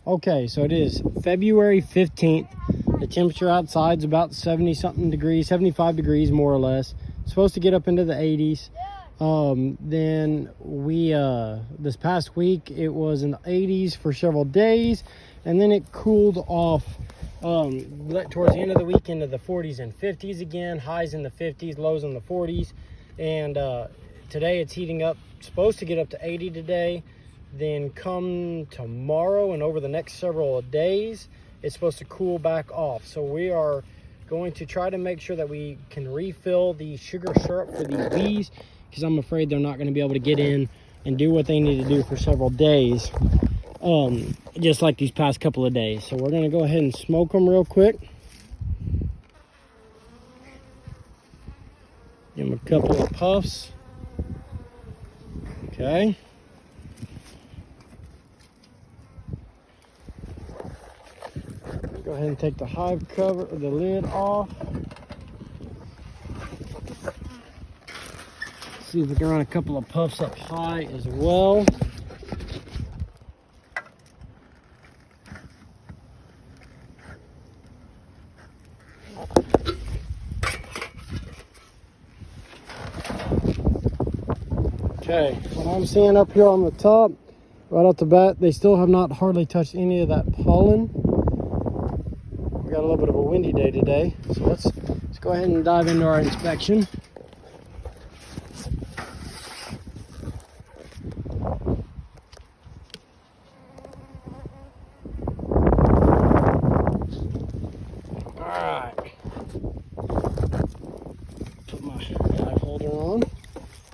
Okay, so it is February 15th. The temperature outside is about 70 something degrees, 75 degrees more or less. It's supposed to get up into the 80s. Then we this past week it was in the 80s for several days, and then it cooled off towards the end of the week into the 40s and 50s again. Highs in the 50s, lows in the 40s, and today it's heating up. Supposed to get up to 80 today. Then come tomorrow and over the next several days, it's supposed to cool back off. So we are going to try to make sure that we can refill the sugar syrup for these bees, because I'm afraid they're not going to be able to get in and do what they need to do for several days, just like these past couple of days. So we're going to go ahead and smoke them real quick. Give them a couple of puffs. Okay. Go ahead and take the hive cover or the lid off. See if we can run a couple of puffs up high as well. Okay, what I'm seeing up here on the top, right off the bat, they still have not hardly touched any of that pollen. We got a little bit of a windy day today, so let's go ahead and dive into our inspection. All right, put my hive holder on.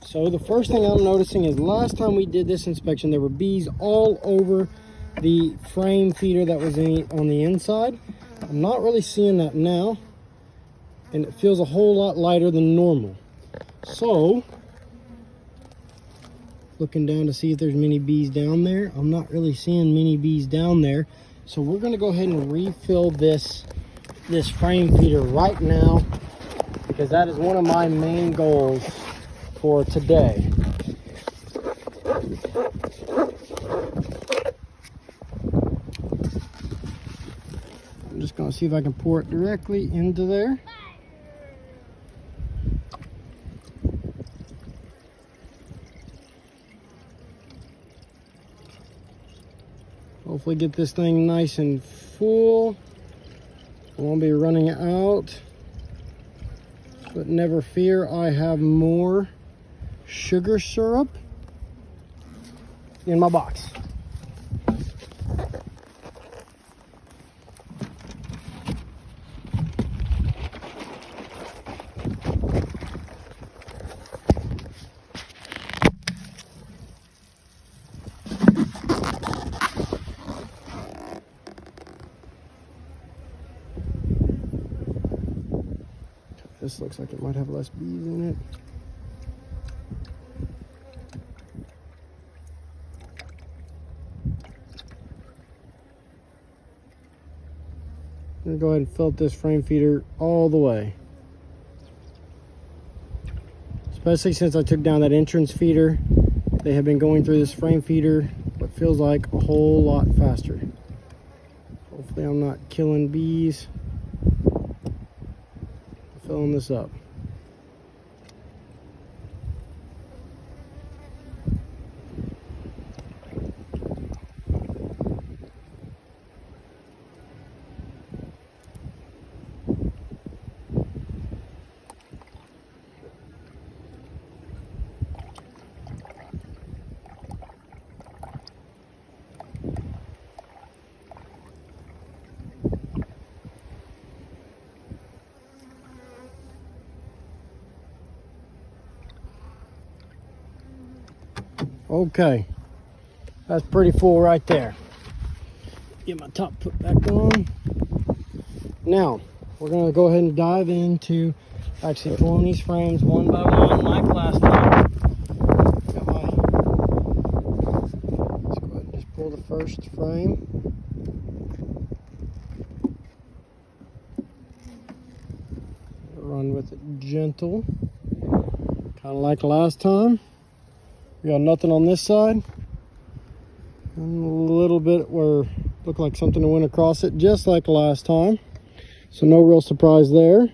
So the first thing I'm noticing is last time we did this inspection, there were bees all over the frame feeder that was on the inside. I'm not really seeing that now, and it feels a whole lot lighter than normal. So, looking down to see if there's many bees down there. I'm not really seeing many bees down there. So we're gonna go ahead and refill this frame feeder right now, because that is one of my main goals for today. I'm just going to see if I can pour it directly into there. Hopefully get this thing nice and full. I won't be running out. But never fear, I have more sugar syrup in my box. This looks like it might have less bees in it. I'm gonna go ahead and fill up this frame feeder all the way. Especially since I took down that entrance feeder. They have been going through this frame feeder what feels like a whole lot faster. Hopefully I'm not killing bees. Filling this up. Okay, that's pretty full right there. Get my top put back on. Now, we're gonna go ahead and dive into actually pulling these frames one by one like last time. Let's go ahead and just pull the first frame. Run with it gentle, kind of like last time. We got nothing on this side, and a little bit where Looked like something went across it just like last time. So no real surprise there.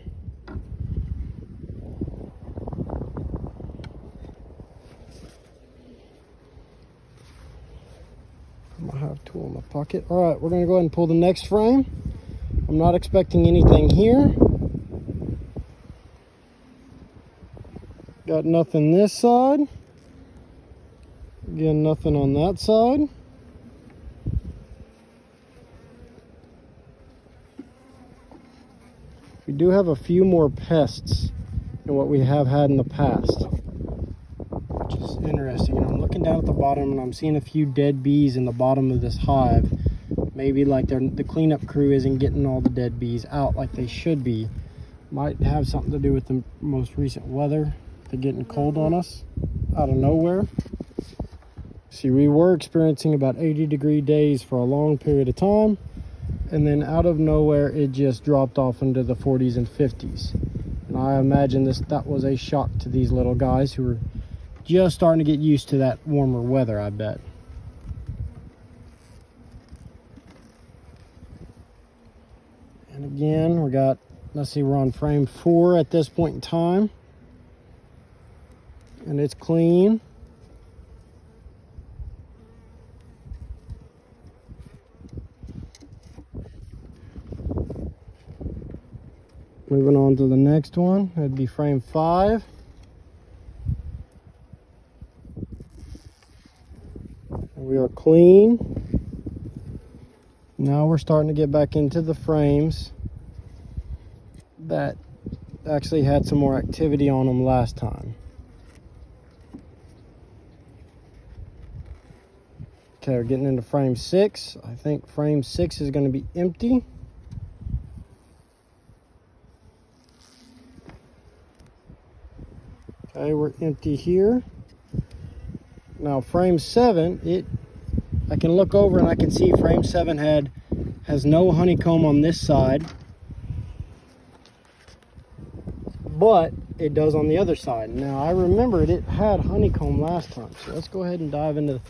I have a tool in my pocket. All right, we're gonna go ahead and pull the next frame. I'm not expecting anything here. Got nothing this side. Again, nothing on that side. We do have a few more pests than what we have had in the past, which is interesting. And I'm looking down at the bottom and I'm seeing a few dead bees in the bottom of this hive. Maybe like the cleanup crew isn't getting all the dead bees out like they should be. Might have something to do with the most recent weather. They're getting cold on us out of nowhere. See, we were experiencing about 80-degree days for a long period of time, and then out of nowhere it just dropped off into the 40s and 50s. And I imagine that was a shock to these little guys who were just starting to get used to that warmer weather, I bet. And again, let's see, we're on frame 4 at this point in time. And it's clean. Moving on to the next one, that'd be frame 5. And we are clean. Now we're starting to get back into the frames that actually had some more activity on them last time. Okay, we're getting into frame 6. I think frame 6 is going to be empty. Okay, we're empty here. Now frame 7, I can look over and I can see frame 7 has no honeycomb on this side, but it does on the other side. Now I remembered it had honeycomb last time, so let's go ahead and dive into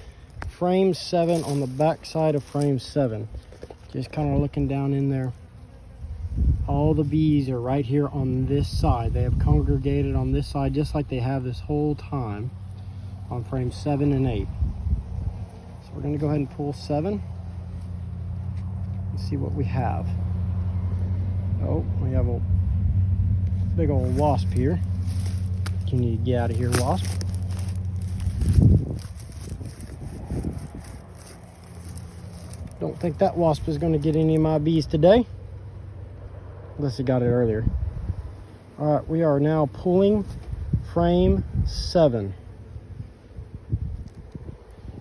frame 7 on the back side of frame 7. Just kind of looking down in there. All the bees are right here on this side. They have congregated on this side just like they have this whole time on frame 7 and 8. So we're going to go ahead and pull 7 and see what we have. Oh, we have a big old wasp here. Can you get out of here, wasp? Don't think that wasp is going to get any of my bees today, unless he got it earlier. All right, we are now pulling frame 7.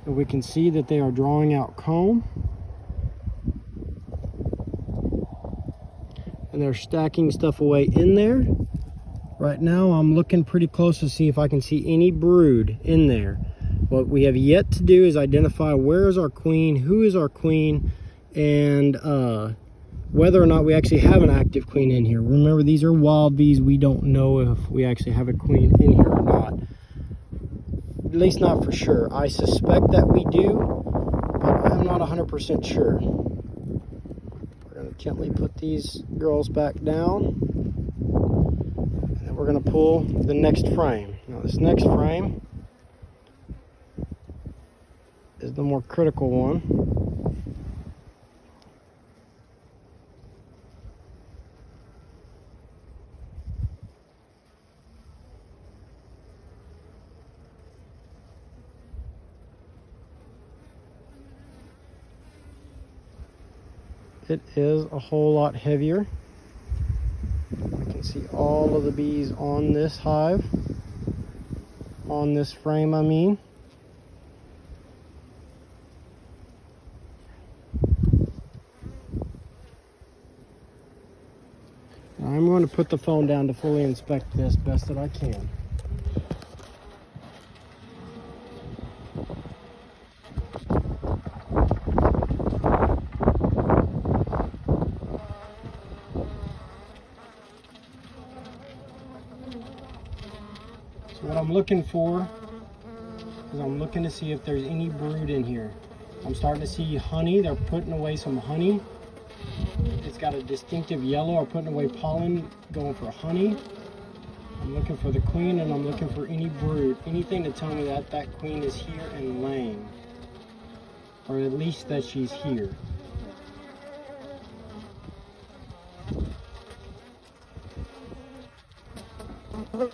And we can see that they are drawing out comb. And they're stacking stuff away in there. Right now I'm looking pretty close to see if I can see any brood in there. What we have yet to do is identify where is our queen, who is our queen, and whether or not we actually have an active queen in here. Remember, these are wild bees. We don't know if we actually have a queen in here or not. At least not for sure. I suspect that we do, but I'm not 100% sure. We're going to gently put these girls back down. And then we're going to pull the next frame. Now this next frame is the more critical one. It is a whole lot heavier. I can see all of the bees on this hive, on this frame I mean. I'm going to put the phone down to fully inspect this best that I can. So what I'm looking for is I'm looking to see if there's any brood in here. I'm starting to see honey. They're putting away some honey. It's got a distinctive yellow, or putting away pollen, going for honey. I'm looking for the queen, and I'm looking for any brood, anything to tell me that that queen is here and laying, or at least that she's here. And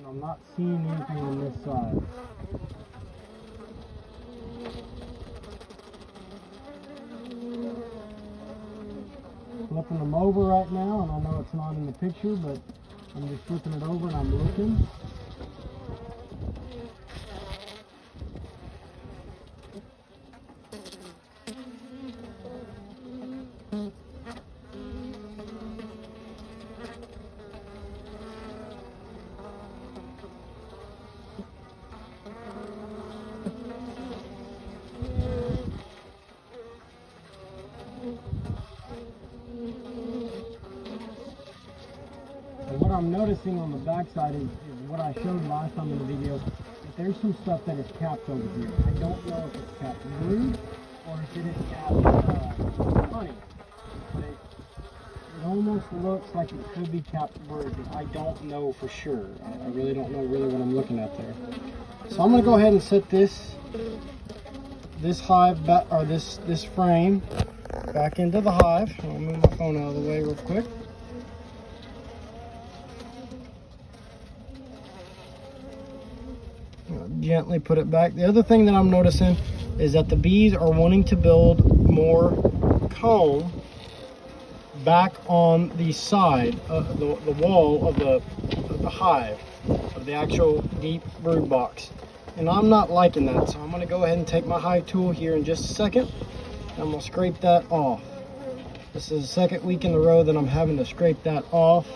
I'm not seeing anything on this side. Flipping them over right now, and I know it's not in the picture, but I'm just flipping it over and I'm looking. And what I'm noticing on the backside is what I showed last time in the video, that there's some stuff that is capped over here. I don't know if it's capped brood or if it is capped honey. But it almost looks like it could be capped brood, but I don't know for sure. I really don't know really what I'm looking at there. So I'm going to go ahead and set this hive back, or this frame back into the hive. I'll move my phone out of the way real quick. Gently put it back. The other thing that I'm noticing is that the bees are wanting to build more comb back on the side of the wall of the hive, of the actual deep brood box. And I'm not liking that, so I'm going to go ahead and take my hive tool here in just a second. I'm going to scrape that off. This is the second week in a row that I'm having to scrape that off.